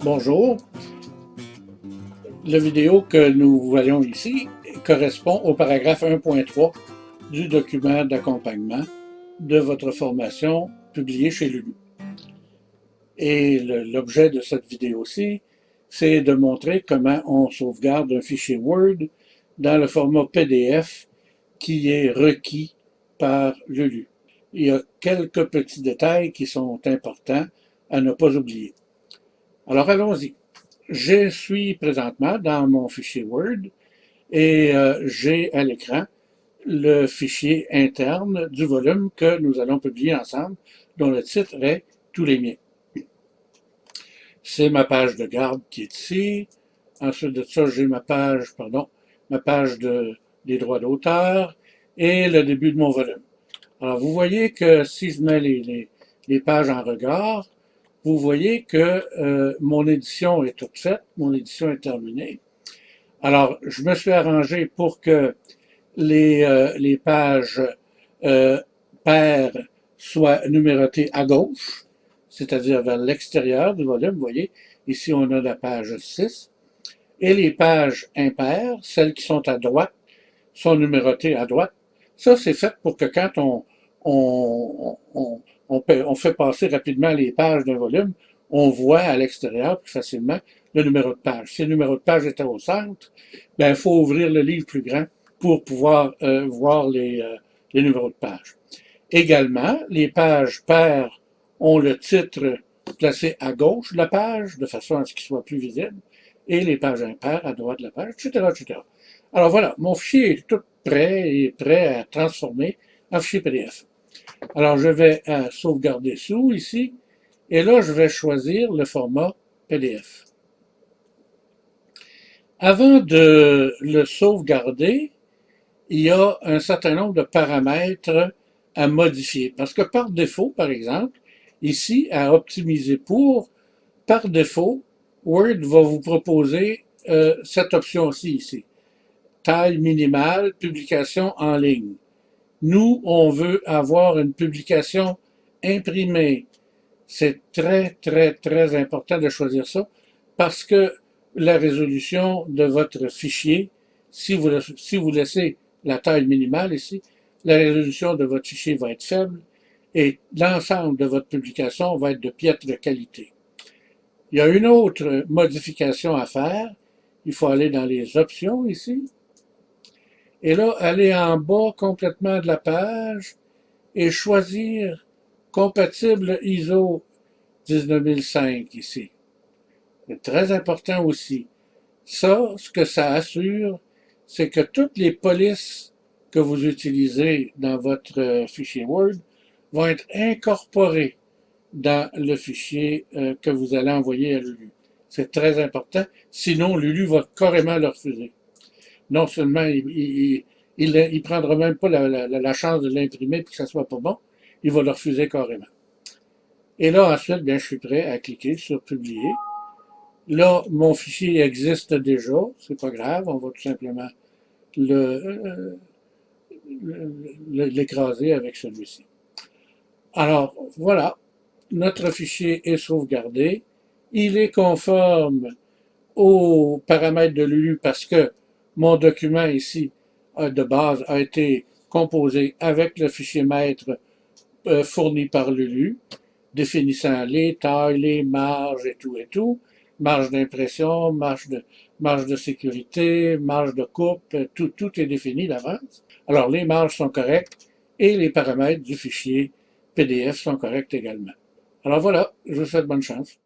Bonjour. La vidéo que nous voyons ici correspond au paragraphe 1.3 du document d'accompagnement de votre formation publié chez Lulu. Et l'objet de cette vidéo-ci, c'est de montrer comment on sauvegarde un fichier Word dans le format PDF qui est requis par Lulu. Il y a quelques petits détails qui sont importants à ne pas oublier. Alors allons-y. Je suis présentement dans mon fichier Word et j'ai à l'écran le fichier interne du volume que nous allons publier ensemble, dont le titre est « Tous les miens ». C'est ma page de garde qui est ici. Ensuite de ça, j'ai ma page des droits d'auteur et le début de mon volume. Alors, vous voyez que si je mets les pages en regard, vous voyez que mon édition est toute faite, mon édition est terminée. Alors, je me suis arrangé pour que les pages paires soient numérotées à gauche, c'est-à-dire vers l'extérieur du volume. Vous voyez, ici on a la page 6. Et les pages impaires, celles qui sont à droite, sont numérotées à droite. Ça, c'est fait pour que quand on fait passer rapidement les pages d'un volume, on voit à l'extérieur plus facilement le numéro de page. Si le numéro de page était au centre, ben, il faut ouvrir le livre plus grand pour pouvoir voir les numéros de page. Également, les pages paires ont le titre placé à gauche de la page, de façon à ce qu'il soit plus visible, et les pages impaires à droite de la page, etc., etc. Alors voilà, mon fichier est tout prêt et prêt à transformer en fichier PDF. Alors je vais sauvegarder sous ici, et là je vais choisir le format PDF. Avant de le sauvegarder, il y a un certain nombre de paramètres à modifier. Parce que par défaut, par exemple, ici, à optimiser pour, par défaut, Word va vous proposer cette option-ci ici. Taille minimale, publication en ligne. Nous, on veut avoir une publication imprimée. C'est très, très, très important de choisir ça parce que la résolution de votre fichier, si vous laissez la taille minimale ici, la résolution de votre fichier va être faible et l'ensemble de votre publication va être de piètre qualité. Il y a une autre modification à faire. Il faut aller dans les options ici. Et là, aller en bas complètement de la page et choisir compatible ISO 19005 ici. C'est très important aussi. Ça, ce que ça assure, c'est que toutes les polices que vous utilisez dans votre fichier Word vont être incorporées dans le fichier que vous allez envoyer à Lulu. C'est très important, sinon Lulu va carrément le refuser. Non seulement il prendra même pas la chance de l'imprimer puis que ça soit pas bon, il va le refuser carrément. Et là, ensuite, bien, je suis prêt à cliquer sur Publier. Là, mon fichier existe déjà, c'est pas grave, on va tout simplement l'écraser avec celui-ci. Alors, voilà, notre fichier est sauvegardé. Il est conforme aux paramètres de Lulu parce que mon document ici de base a été composé avec le fichier maître fourni par Lulu, définissant les tailles, les marges et tout, marge d'impression, marge de sécurité, marge de coupe, tout est défini d'avance. Alors les marges sont correctes et les paramètres du fichier PDF sont corrects également. Alors voilà, je vous souhaite bonne chance.